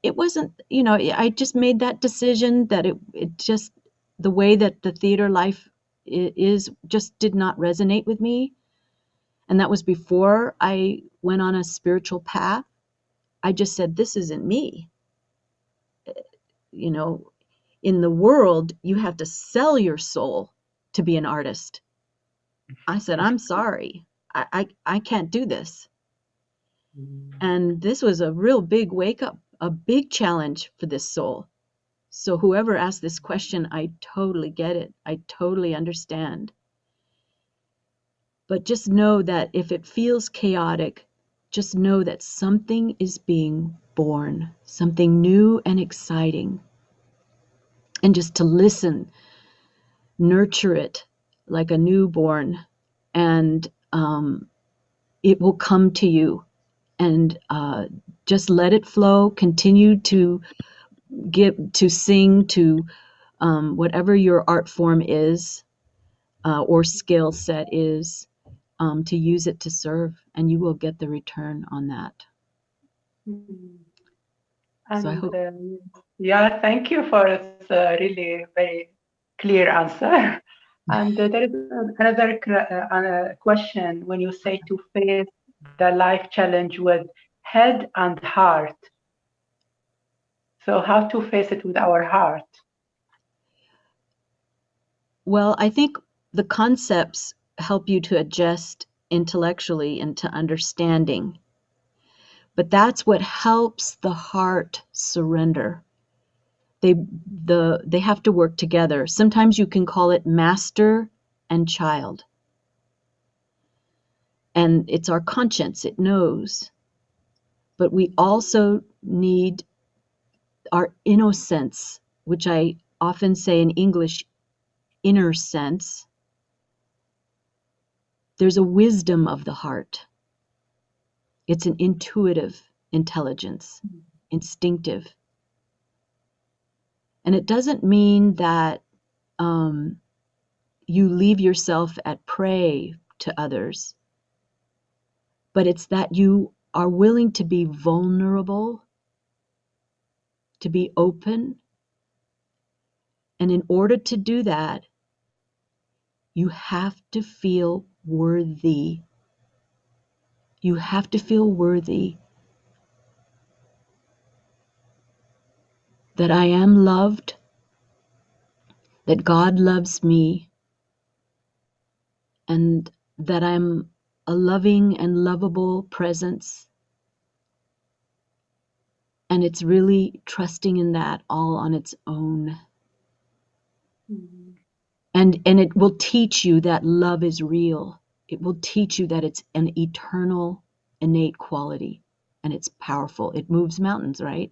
Speaker 2: it wasn't, I just made that decision that it just, the way that the theater life is just did not resonate with me. And that was before I went on a spiritual path. I just said, this isn't me. In the world, you have to sell your soul to be an artist. I said, I'm sorry. I can't do this. And this was a real big wake up, a big challenge for this soul. So whoever asked this question, I totally get it. I totally understand. But just know that if it feels chaotic, just know that something is being born, something new and exciting. And just to listen, nurture it like a newborn, and it will come to you. And just let it flow. Continue to sing, to whatever your art form is or skill set is, to use it to serve, and you will get the return on that.
Speaker 1: And
Speaker 2: So I hope.
Speaker 1: Yeah, thank you for this really very clear answer. And there is another question when you say to face the life challenge with head and heart. So how to face it with our heart?
Speaker 2: Well, I think the concepts help you to adjust intellectually into understanding. But that's what helps the heart surrender. They have to work together. Sometimes you can call it master and child. And it's our conscience, it knows. But we also need our innocence, which I often say in English, inner sense. There's a wisdom of the heart. It's an intuitive intelligence, instinctive. And it doesn't mean that you leave yourself at prey to others, but it's that you are willing to be vulnerable, to be open. And in order to do that, you have to feel worthy. You have to feel worthy that I am loved, that God loves me, and that I'm a loving and lovable presence. And it's really trusting in that all on its own. And it will teach you that love is real. It will teach you that it's an eternal, innate quality, and it's powerful. It moves mountains, right?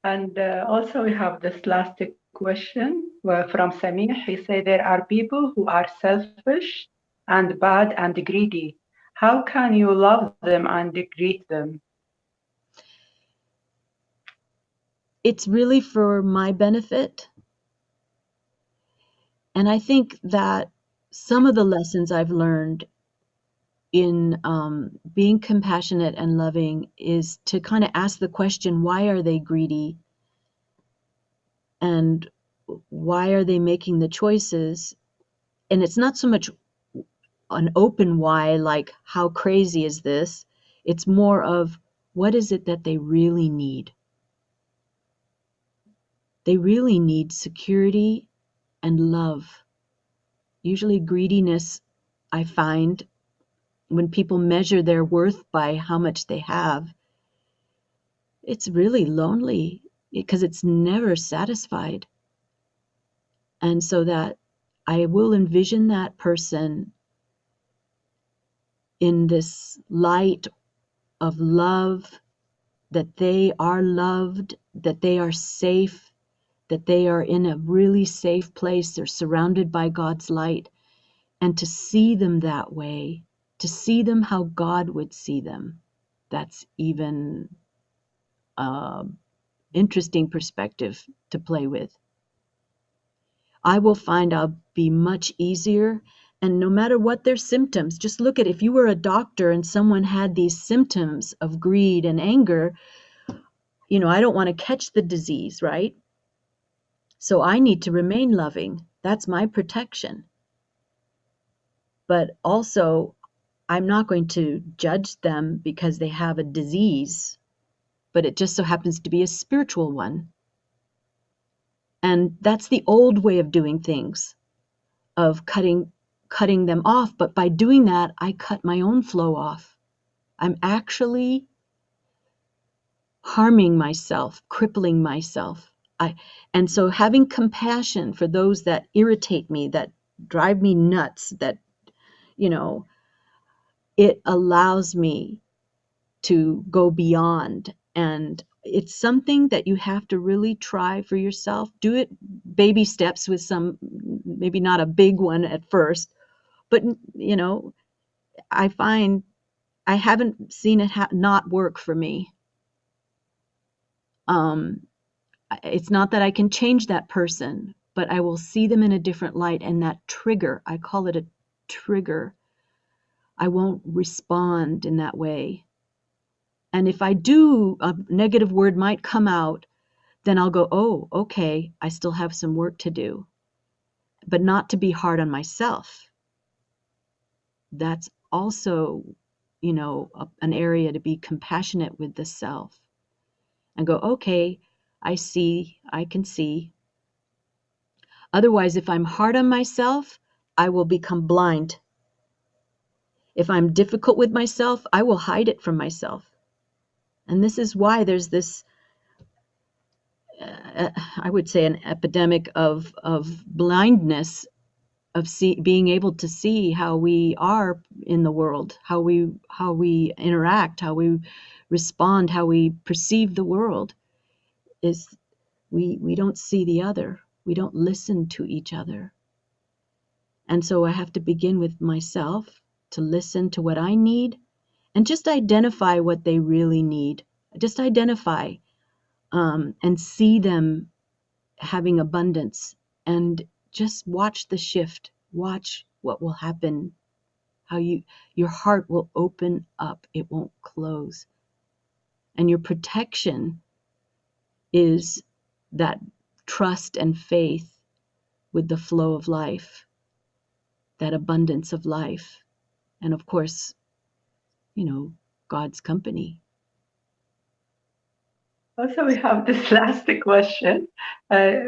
Speaker 1: And also we have this last question from Samir. He said there are people who are selfish and bad and greedy. How can you love them and greet them?
Speaker 2: It's really for my benefit. And I think that some of the lessons I've learned in being compassionate and loving is to kind of ask the question, why are they greedy? And why are they making the choices? And it's not so much an open why, like, how crazy is this? It's more of, what is it that they really need? They really need security and love. Usually greediness, I find, when people measure their worth by how much they have, it's really lonely because it's never satisfied. And so that I will envision that person in this light of love, that they are loved, that they are safe, that they are in a really safe place. They're surrounded by God's light. And to see them that way, to see them how God would see them, that's even interesting perspective to play with. I will find I'll be much easier. And no matter what their symptoms, just look at, if you were a doctor and someone had these symptoms of greed and anger, I don't want to catch the disease, right? So I need to remain loving. That's my protection. But also, I'm not going to judge them because they have a disease, but it just so happens to be a spiritual one. And that's the old way of doing things, of cutting them off. But by doing that, I cut my own flow off. I'm actually harming myself, crippling myself. And so having compassion for those that irritate me, that drive me nuts, that, it allows me to go beyond. And it's something that you have to really try for yourself. Do it baby steps with some, maybe not a big one at first, but, I find I haven't seen it not work for me. It's not that I can change that person, but I will see them in a different light, and that trigger, I call it a trigger. I won't respond in that way. And if I do, a negative word might come out, then I'll go, oh, okay, I still have some work to do. But not to be hard on myself. That's also, an area to be compassionate with the self. And go, okay, I see, I can see. Otherwise, if I'm hard on myself, I will become blind. If I'm difficult with myself, I will hide it from myself. And this is why there's this, I would say, an epidemic of blindness, of being able to see how we are in the world, how we interact, how we respond, how we perceive the world. Is we don't see the other. We don't listen to each other. And so I have to begin with myself to listen to what I need and just identify what they really need. Just identify, and see them having abundance, and just watch the shift. Watch what will happen, how your heart will open up. It won't close. And your protection is that trust and faith with the flow of life, that abundance of life. And of course, God's company.
Speaker 1: Also, we have this last question,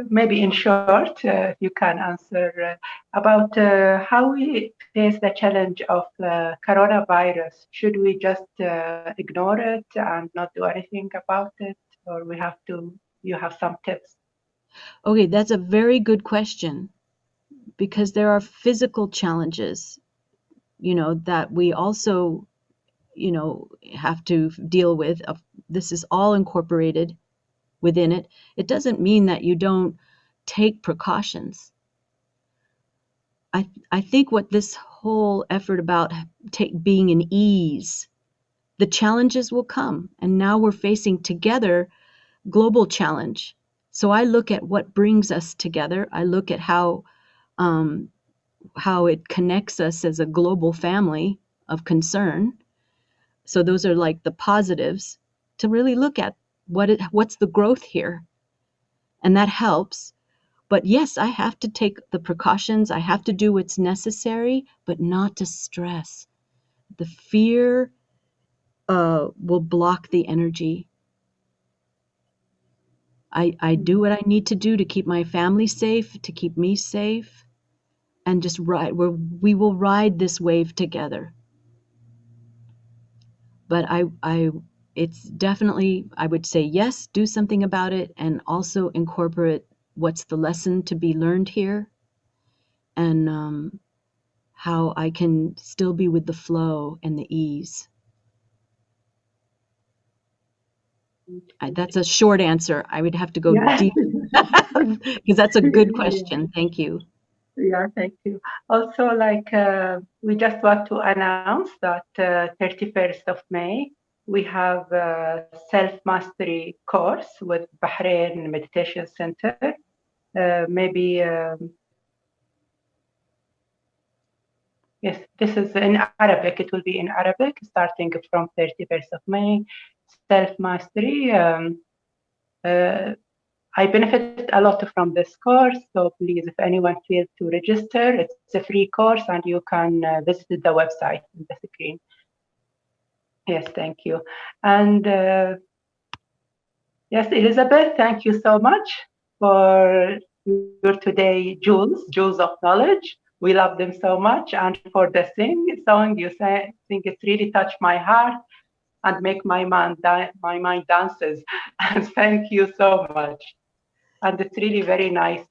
Speaker 1: maybe in short, you can answer about how we face the challenge of coronavirus. Should we just ignore it and not do anything about it, or you have some tips?
Speaker 2: Okay, that's a very good question, because there are physical challenges, that we also, have to deal with. This is all incorporated within it. It doesn't mean that you don't take precautions. I think what this whole effort about being in ease, the challenges will come, and now we're facing together global challenge. So I look at what brings us together. I look at how it connects us as a global family of concern. So those are like the positives, to really look at what's the growth here, and that helps. But yes, I have to take the precautions. I have to do what's necessary, but not to stress. The fear will block the energy. I do what I need to do to keep my family safe, to keep me safe, and just we will ride this wave together. But it's definitely, I would say, yes, do something about it, and also incorporate what's the lesson to be learned here, and how I can still be with the flow and the ease. That's a short answer. I would have to go deep, because that's a good question. Thank you.
Speaker 1: Yeah, thank you. Also, we just want to announce that 31st of May, we have a self-mastery course with Bahrain Meditation Center. Yes, this is in Arabic. It will be in Arabic, starting from 31st of May. Self-mastery. I benefited a lot from this course, so please, if anyone feels to register, it's a free course, and you can visit the website in the screen. Yes, thank you. And yes, Elizabeth, thank you so much for your today jewels of knowledge. We love them so much, and for the song you think it really touched my heart and make my mind dances. And thank you so much. And it's really very nice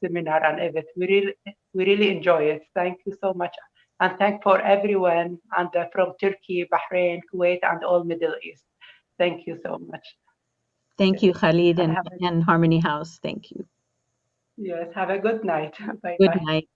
Speaker 1: seminar and event. We really enjoy it. Thank you so much. And thank for everyone and from Turkey, Bahrain, Kuwait, and all Middle East. Thank you so much.
Speaker 2: Thank you, Khalid and Harmony House. Thank you.
Speaker 1: Yes, have a good night. Bye-bye.
Speaker 2: Good night.